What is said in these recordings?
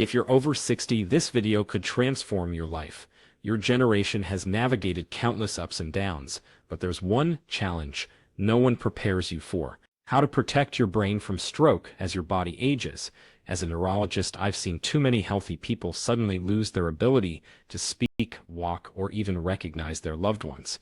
If you're over 60, this video could transform your life. Your generation has navigated countless ups and downs, but there's one challenge no one prepares you for: how to protect your brain from stroke as your body ages. As a neurologist, I've seen too many healthy people suddenly lose their ability to speak, walk, or even recognize their loved ones.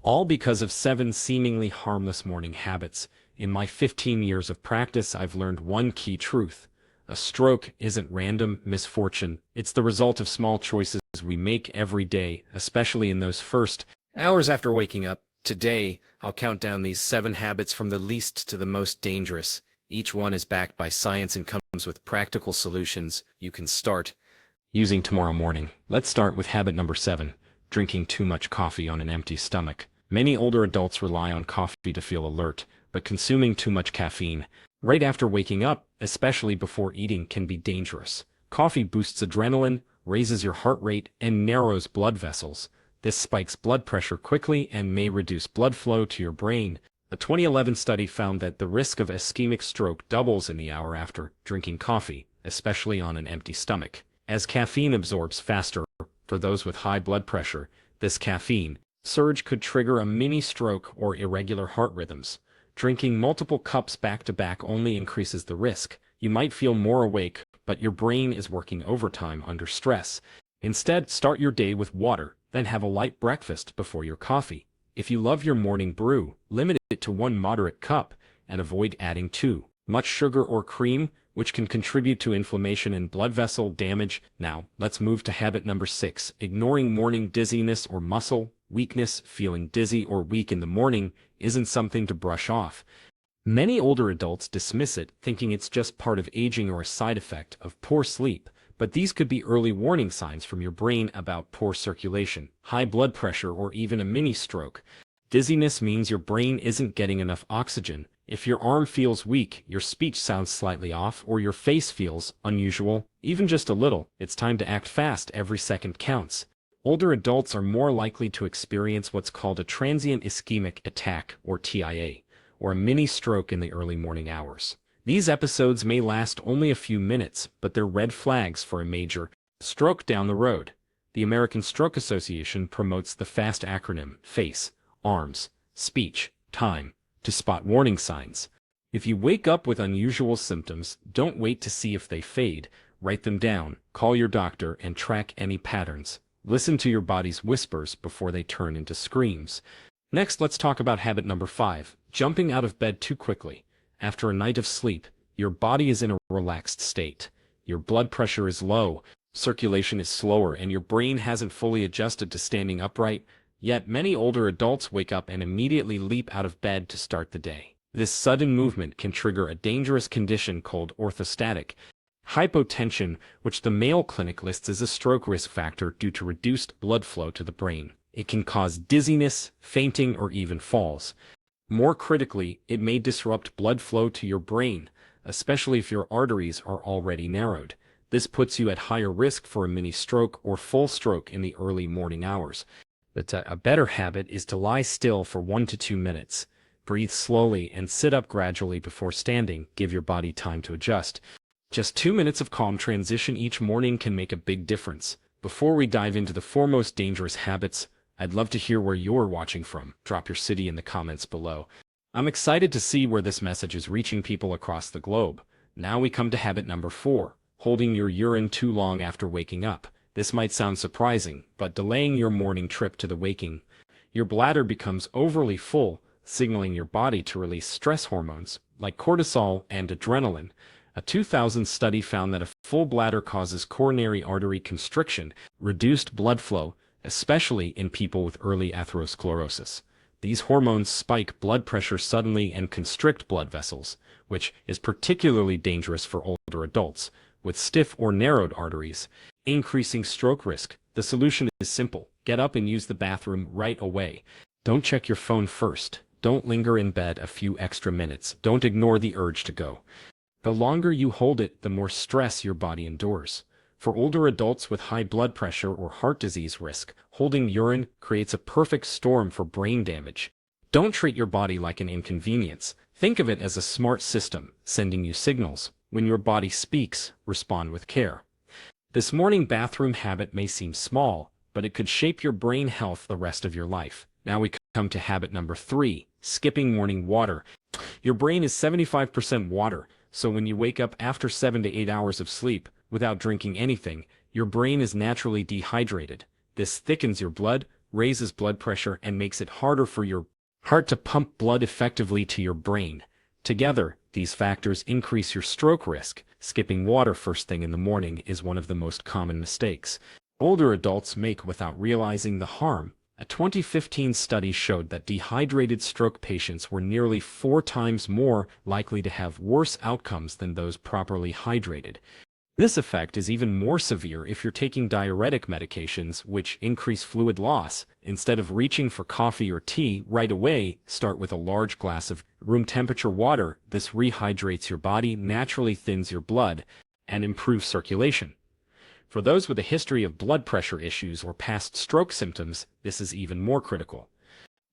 All because of 7 seemingly harmless morning habits. In my 15 years of practice, I've learned one key truth. A stroke isn't random misfortune. It's the result of small choices we make every day, especially in those first hours after waking up. Today, I'll count down these 7 habits from the least to the most dangerous. Each one is backed by science and comes with practical solutions you can start using tomorrow morning. Let's start with habit number 7, drinking too much coffee on an empty stomach. Many older adults rely on coffee to feel alert, but consuming too much caffeine right after waking up, especially before eating, can be dangerous. Coffee boosts adrenaline, raises your heart rate, and narrows blood vessels. This spikes blood pressure quickly and may reduce blood flow to your brain. A 2011 study found that the risk of ischemic stroke doubles in the hour after drinking coffee, especially on an empty stomach. As caffeine absorbs faster, for those with high blood pressure, this caffeine surge could trigger a mini stroke or irregular heart rhythms. Drinking multiple cups back-to-back only increases the risk. You might feel more awake, but your brain is working overtime under stress. Instead, start your day with water, then have a light breakfast before your coffee. If you love your morning brew, limit it to 1 moderate cup, and avoid adding too much sugar or cream, which can contribute to inflammation and blood vessel damage. Now, let's move to habit number 6, ignoring morning dizziness or muscle weakness. Feeling dizzy or weak in the morning isn't something to brush off. Many older adults dismiss it, thinking it's just part of aging or a side effect of poor sleep, but these could be early warning signs from your brain about poor circulation, high blood pressure, or even a mini stroke. Dizziness means your brain isn't getting enough oxygen. If your arm feels weak, your speech sounds slightly off, or your face feels unusual, even just a little, it's time to act fast. Every second counts. Older adults are more likely to experience what's called a transient ischemic attack, or TIA, or a mini stroke in the early morning hours. These episodes may last only a few minutes, but they're red flags for a major stroke down the road. The American Stroke Association promotes the FAST acronym: face, arms, speech, time, to spot warning signs. If you wake up with unusual symptoms, don't wait to see if they fade. Write them down, call your doctor, and track any patterns. Listen to your body's whispers before they turn into screams. Next, let's talk about habit number 5, jumping out of bed too quickly. After a night of sleep, your body is in a relaxed state. Your blood pressure is low, circulation is slower, and your brain hasn't fully adjusted to standing upright. Yet many older adults wake up and immediately leap out of bed to start the day. This sudden movement can trigger a dangerous condition called orthostatic hypotension, which the Mayo Clinic lists as a stroke risk factor due to reduced blood flow to the brain. It can cause dizziness, fainting, or even falls. More critically, it may disrupt blood flow to your brain, especially if your arteries are already narrowed. This puts you at higher risk for a mini stroke or full stroke in the early morning hours. But a better habit is to lie still for 1 to 2 minutes. Breathe slowly and sit up gradually before standing. Give your body time to adjust. Just 2 minutes of calm transition each morning can make a big difference. Before we dive into the 4 most dangerous habits, I'd love to hear where you're watching from. Drop your city in the comments below. I'm excited to see where this message is reaching people across the globe. Now we come to habit number 4, holding your urine too long after waking up. This might sound surprising, but delaying your morning trip to the waking, your bladder becomes overly full, signaling your body to release stress hormones like cortisol and adrenaline. A 2000 study found that a full bladder causes coronary artery constriction, reduced blood flow, especially in people with early atherosclerosis. These hormones spike blood pressure suddenly and constrict blood vessels, which is particularly dangerous for older adults with stiff or narrowed arteries, increasing stroke risk. The solution is simple: get up and use the bathroom right away. Don't check your phone first. Don't linger in bed a few extra minutes. Don't ignore the urge to go. The longer you hold it, the more stress your body endures. For older adults with high blood pressure or heart disease risk, holding urine creates a perfect storm for brain damage. Don't treat your body like an inconvenience. Think of it as a smart system, sending you signals. When your body speaks, respond with care. This morning bathroom habit may seem small, but it could shape your brain health the rest of your life. Now we come to habit number 3, skipping morning water. Your brain is 75% water, so when you wake up after 7 to 8 hours of sleep without drinking anything, your brain is naturally dehydrated. This thickens your blood, raises blood pressure, and makes it harder for your heart to pump blood effectively to your brain. Together, these factors increase your stroke risk. Skipping water first thing in the morning is one of the most common mistakes older adults make without realizing the harm. A 2015 study showed that dehydrated stroke patients were nearly 4 times more likely to have worse outcomes than those properly hydrated. This effect is even more severe if you're taking diuretic medications, which increase fluid loss. Instead of reaching for coffee or tea right away, start with a large glass of room temperature water. This rehydrates your body, naturally thins your blood, and improves circulation. For those with a history of blood pressure issues or past stroke symptoms, this is even more critical.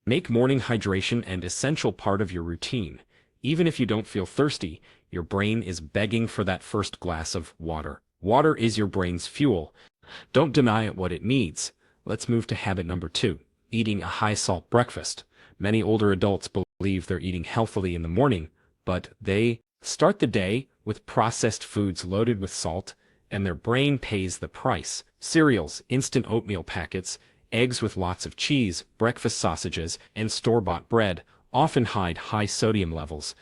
Make morning hydration an essential part of your routine. Even if you don't feel thirsty, your brain is begging for that first glass of water. Water is your brain's fuel. Don't deny it what it needs. Let's move to habit number 2, eating a high-salt breakfast. Many older adults believe they're eating healthily in the morning, but they start the day with processed foods loaded with salt, and their brain pays the price. Cereals, instant oatmeal packets, eggs with lots of cheese, breakfast sausages, and store-bought bread often hide high sodium levels.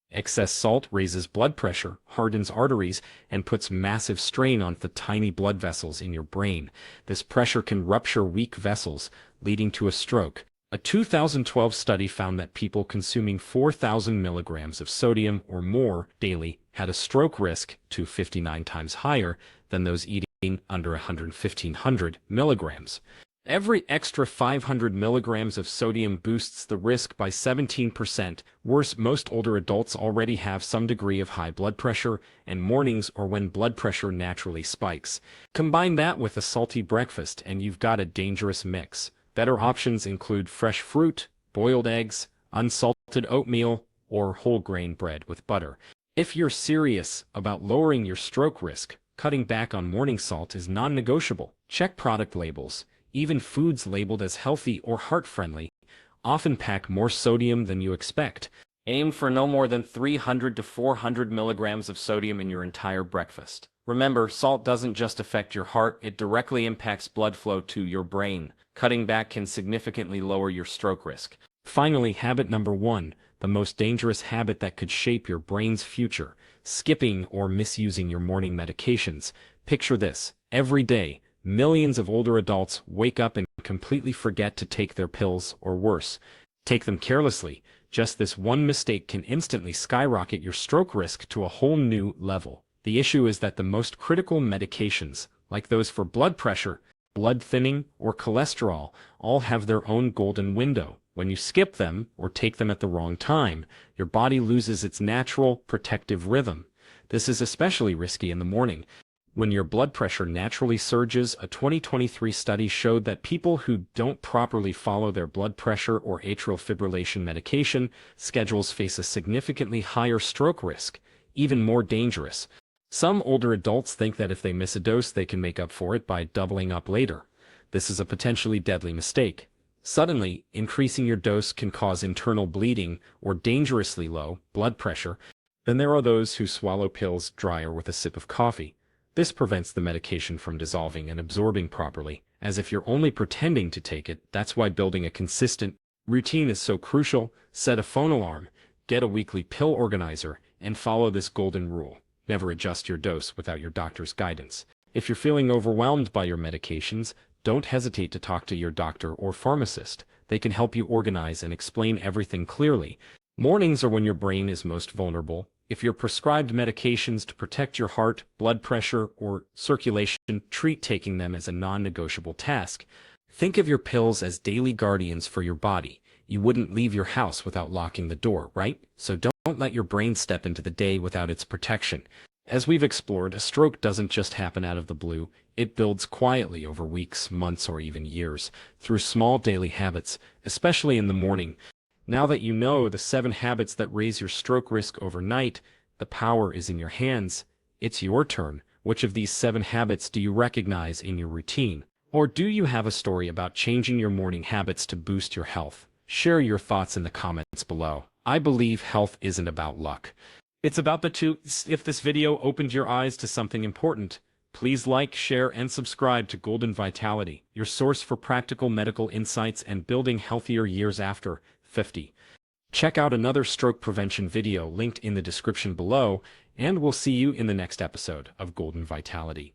Excess salt raises blood pressure, hardens arteries, and puts massive strain on the tiny blood vessels in your brain. This pressure can rupture weak vessels, leading to a stroke. A 2012 study found that people consuming 4,000 milligrams of sodium or more daily had a stroke risk 59 times higher than those eating under 1,500 milligrams. Every extra 500 milligrams of sodium boosts the risk by 17%. Worse, most older adults already have some degree of high blood pressure, and mornings are when blood pressure naturally spikes. Combine that with a salty breakfast and you've got a dangerous mix. Better options include fresh fruit, boiled eggs, unsalted oatmeal, or whole grain bread with butter. If you're serious about lowering your stroke risk, cutting back on morning salt is non-negotiable. Check product labels. Even foods labeled as healthy or heart-friendly often pack more sodium than you expect. Aim for no more than 300 to 400 milligrams of sodium in your entire breakfast. Remember, salt doesn't just affect your heart, it directly impacts blood flow to your brain. Cutting back can significantly lower your stroke risk. Finally, habit number 1, the most dangerous habit that could shape your brain's future: skipping or misusing your morning medications. Picture this: every day, millions of older adults wake up and completely forget to take their pills, or worse, take them carelessly. Just this one mistake can instantly skyrocket your stroke risk to a whole new level. The issue is that the most critical medications, like those for blood pressure, blood thinning, or cholesterol, all have their own golden window. When you skip them or take them at the wrong time, your body loses its natural protective rhythm. This is especially risky in the morning, when your blood pressure naturally surges. A 2023 study showed that people who don't properly follow their blood pressure or atrial fibrillation medication schedules face a significantly higher stroke risk, even more dangerous. Some older adults think that if they miss a dose, they can make up for it by doubling up later. This is a potentially deadly mistake. Suddenly, increasing your dose can cause internal bleeding or dangerously low blood pressure. Then there are those who swallow pills dry or with a sip of coffee. This prevents the medication from dissolving and absorbing properly, as if you're only pretending to take it. That's why building a consistent routine is so crucial. Set a phone alarm, get a weekly pill organizer, and follow this golden rule: never adjust your dose without your doctor's guidance. If you're feeling overwhelmed by your medications, don't hesitate to talk to your doctor or pharmacist. They can help you organize and explain everything clearly. Mornings are when your brain is most vulnerable. If you're prescribed medications to protect your heart, blood pressure, or circulation, treat taking them as a non-negotiable task. Think of your pills as daily guardians for your body. You wouldn't leave your house without locking the door, right? So don't let your brain step into the day without its protection. As we've explored, a stroke doesn't just happen out of the blue. It builds quietly over weeks, months, or even years, through small daily habits, especially in the morning. Now that you know the 7 habits that raise your stroke risk overnight, the power is in your hands. It's your turn. Which of these 7 habits do you recognize in your routine? Or do you have a story about changing your morning habits to boost your health? Share your thoughts in the comments below. I believe health isn't about luck. It's about the two. If this video opened your eyes to something important, please like, share, and subscribe to Golden Vitality, your source for practical medical insights and building healthier years after 50. Check out another stroke prevention video linked in the description below, and we'll see you in the next episode of Golden Vitality.